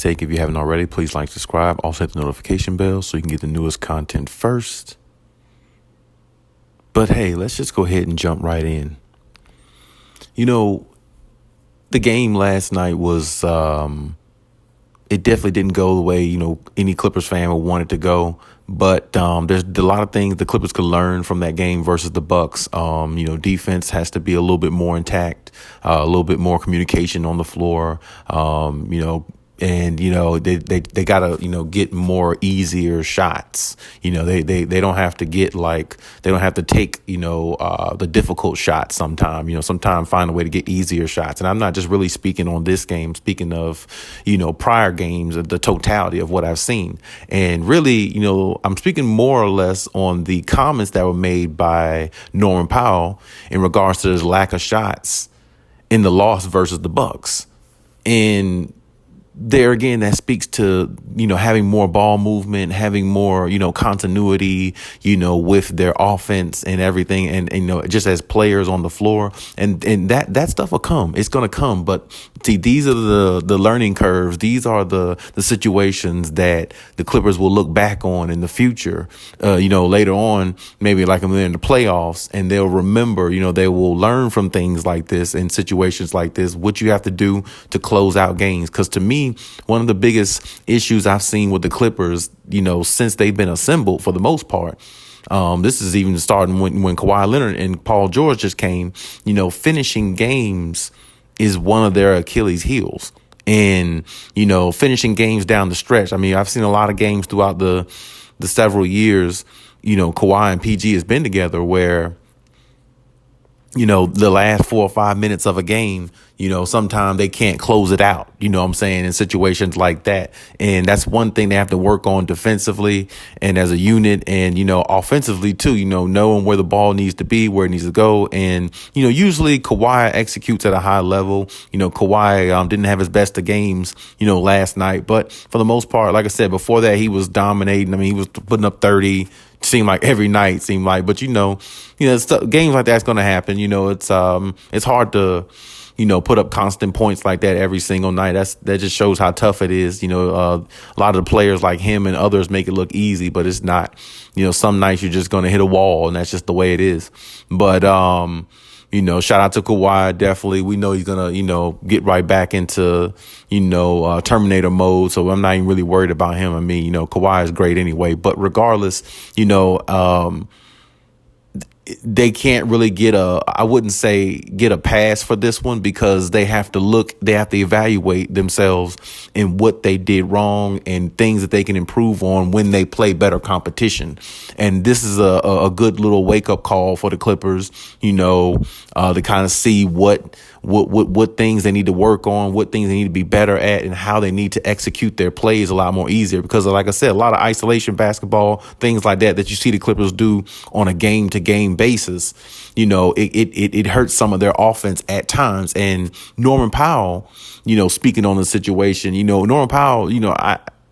take. If you haven't already, please like, subscribe. Also hit the notification bell so you can get the newest content first. But hey, let's just go ahead and jump right in. The game last night was, it definitely didn't go the way, any Clippers fan would want it to go. But there's a lot of things the Clippers could learn from that game versus the Bucks. Defense has to be a little bit more intact, a little bit more communication on the floor. They gotta get more easier shots. They don't have to take the difficult shots sometimes. Sometimes find a way to get easier shots. And I'm not just really speaking on this game, speaking of prior games, the totality of what I've seen. And really, I'm speaking more or less on the comments that were made by Norman Powell in regards to his lack of shots in the loss versus the Bucks. And there again, that speaks to, having more ball movement, having more, continuity, with their offense and everything. And just as players on the floor and that stuff will come. It's going to come. But see, these are the learning curves. These are the situations that the Clippers will look back on in the future, later on, maybe like in the playoffs, and they'll remember, they will learn from things like this in situations like this, what you have to do to close out games. Because to me, one of the biggest issues I've seen with the Clippers, since they've been assembled for the most part, this is even starting when Kawhi Leonard and Paul George just came, finishing games is one of their Achilles heels. And, finishing games down the stretch. I mean, I've seen a lot of games throughout the several years, Kawhi and PG has been together where, the last 4 or 5 minutes of a game, sometimes they can't close it out, in situations like that. And that's one thing they have to work on defensively and as a unit and, offensively too, knowing where the ball needs to be, where it needs to go. And, usually Kawhi executes at a high level. Kawhi didn't have his best of games, last night. But for the most part, like I said, before that, he was dominating. I mean, he was putting up 30. Seemed like every night but games like that's going to happen. It's hard to, put up constant points like that every single night. That just shows how tough it is. A lot of the players like him and others make it look easy, but it's not. Some nights you're just going to hit a wall, and that's just the way it is. But shout out to Kawhi. Definitely, we know he's gonna get right back into Terminator mode. So I'm not even really worried about him. I mean, Kawhi is great anyway. But regardless, they can't really get a pass for this one because they have to evaluate themselves and what they did wrong and things that they can improve on when they play better competition. And this is a good little wake up call for the Clippers, to kind of see what things they need to work on, what things they need to be better at, and how they need to execute their plays a lot more easier. Because like I said, a lot of isolation basketball, things like that you see the Clippers do on a game to game basis, it hurts some of their offense at times. And Norman Powell, speaking on the situation, Norman Powell,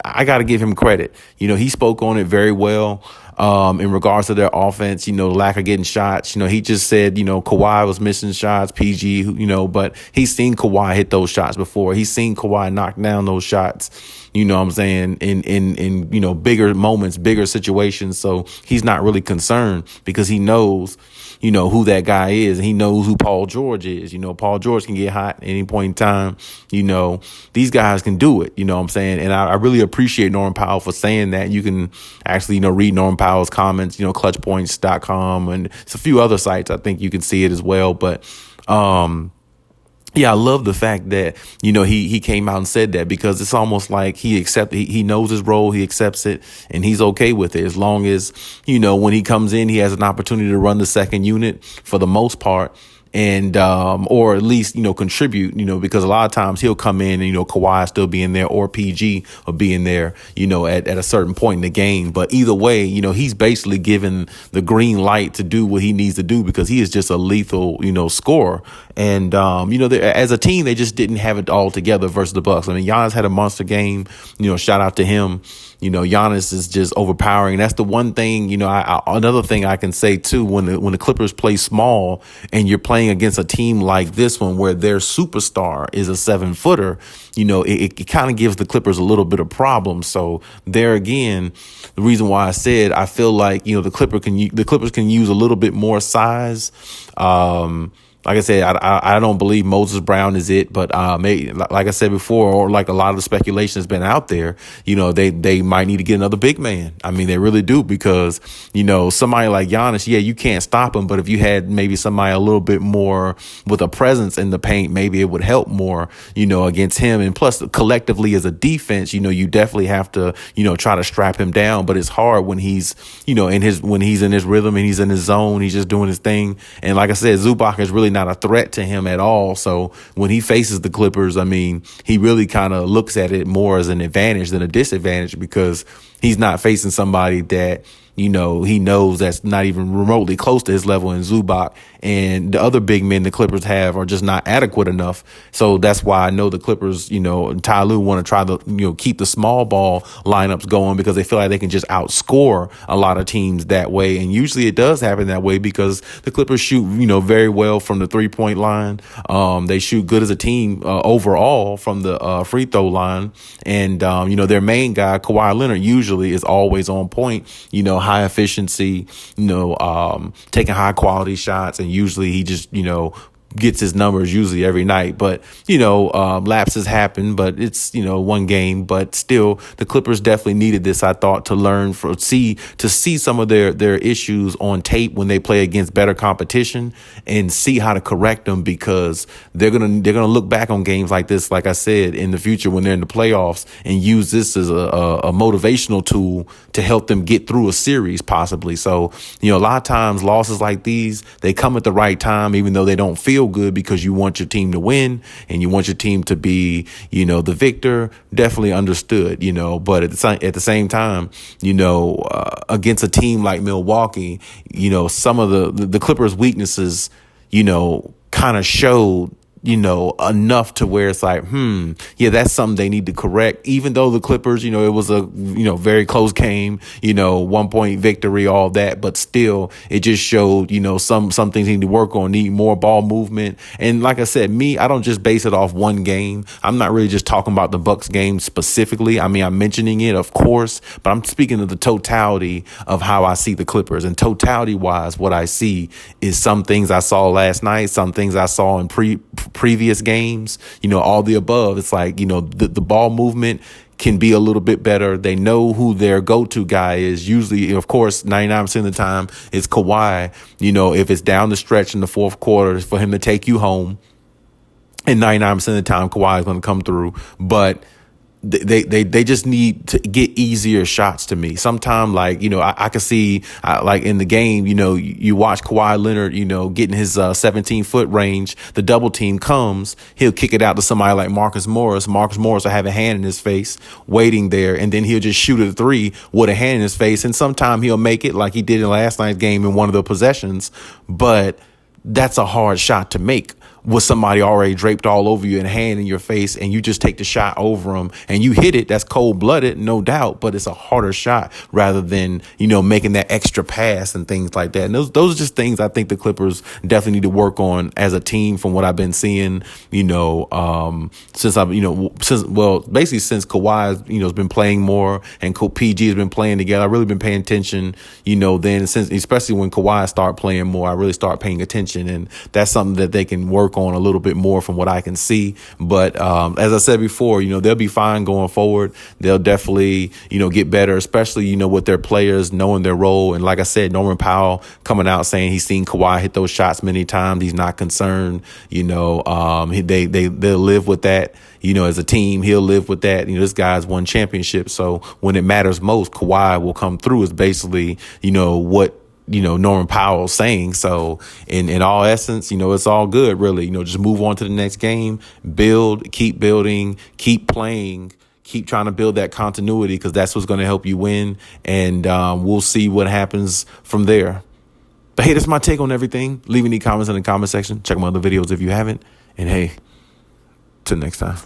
I got to give him credit. He spoke on it very well. In regards to their offense, the lack of getting shots, he just said, Kawhi was missing shots, PG, but he's seen Kawhi hit those shots before. He's seen Kawhi knock down those shots, in bigger moments, bigger situations. So he's not really concerned because he knows, who that guy is. And he knows who Paul George is. Paul George can get hot at any point in time. These guys can do it, And I really appreciate Norman Powell for saying that. You can actually, read Norman Powell's comments, clutchpoints.com, and it's a few other sites. I think you can see it as well. But, yeah, I love the fact that, he came out and said that because it's almost like he knows his role, he accepts it, and he's okay with it as long as, when he comes in, he has an opportunity to run the second unit for the most part. And, or at least, contribute, because a lot of times he'll come in and, Kawhi still being there or PG or being there, at a certain point in the game. But either way, he's basically given the green light to do what he needs to do because he is just a lethal, scorer. And, as a team, they just didn't have it all together versus the Bucks. I mean, Giannis had a monster game, shout out to him. Giannis is just overpowering. That's the one thing, another thing I can say too, when the Clippers play small and you're playing playing against a team like this one where their superstar is a 7-footer, it kind of gives the Clippers a little bit of problems. So there again, the reason why I said I feel like, the Clippers can use a little bit more size. Like I said, I don't believe Moses Brown is it, but maybe, like I said before, or like a lot of the speculation has been out there, they might need to get another big man. I mean, they really do, because, somebody like Giannis, yeah, you can't stop him, but if you had maybe somebody a little bit more with a presence in the paint, maybe it would help more, against him. And plus, collectively as a defense, you definitely have to, try to strap him down. But it's hard when he's, when he's in his rhythm and he's in his zone, he's just doing his thing. And like I said, Zubac is really not a threat to him at all. So when he faces the Clippers, I mean, he really kind of looks at it more as an advantage than a disadvantage, because he's not facing somebody that, he knows that's not even remotely close to his level in Zubac. And the other big men the Clippers have are just not adequate enough. So that's why I know the Clippers, and Ty Lue want to try to, keep the small ball lineups going, because they feel like they can just outscore a lot of teams that way. And usually it does happen that way, because the Clippers shoot, very well from the 3-point line. They shoot good as a team overall from the free throw line. And, their main guy, Kawhi Leonard, usually is always on point, high efficiency, taking high quality shots. And usually he just, gets his numbers usually every night. But, lapses happen, but it's, one game. But still, the Clippers definitely needed this, I thought, to learn to see some of their issues on tape when they play against better competition, and see how to correct them, because they're gonna look back on games like this, like I said, in the future when they're in the playoffs, and use this as a motivational tool to help them get through a series possibly. So, a lot of times losses like these, they come at the right time, even though they don't feel good, because you want your team to win and you want your team to be, the victor. Definitely understood, but at the same time, against a team like Milwaukee, some of the Clippers' weaknesses, kind of showed, enough to where it's like, yeah, that's something they need to correct. Even though the Clippers, it was a, very close game, 1-point victory, all that, but still, it just showed, some things they need to work on, need more ball movement. And like I said, I don't just base it off one game. I'm not really just talking about the Bucks game specifically. I mean, I'm mentioning it, of course, but I'm speaking of the totality of how I see the Clippers. And totality wise, what I see is some things I saw last night, some things I saw in previous games, all the above. It's like, the ball movement can be a little bit better. They know who their go-to guy is. Usually, of course, 99% of the time it's Kawhi. If it's down the stretch in the fourth quarter, for him to take you home. And 99% of the time, Kawhi is going to come through. But they just need to get easier shots to me. Sometimes, like, I can see, like in the game, you watch Kawhi Leonard, getting his 17-foot range. The double team comes, he'll kick it out to somebody like Marcus Morris. Marcus Morris will have a hand in his face waiting there, and then he'll just shoot a three with a hand in his face. And sometimes he'll make it, like he did in last night's game in one of the possessions. But that's a hard shot to make with somebody already draped all over you and hand in your face, and you just take the shot over them and you hit it. That's cold-blooded, no doubt, but it's a harder shot rather than, making that extra pass and things like that. And those are just things I think the Clippers definitely need to work on as a team, from what I've been seeing, since since Kawhi, has been playing more and PG has been playing together. I've really been paying attention, then, since, especially when Kawhi started playing more, I really start paying attention, and that's something that they can work on a little bit more from what I can see. But as I said before, they'll be fine going forward. They'll definitely, get better, especially, with their players knowing their role. And like I said, Norman Powell coming out saying he's seen Kawhi hit those shots many times. He's not concerned. They'll live with that. As a team, he'll live with that. This guy's won championships. So when it matters most, Kawhi will come through is basically, what Norman Powell saying. So in all essence, it's all good, really. Just move on to the next game, build, keep building, keep playing, keep trying to build that continuity, because that's what's going to help you win. And we'll see what happens from there. But hey, that's my take on everything. Leave any comments in the comment section. Check my other videos if you haven't. And hey, till next time.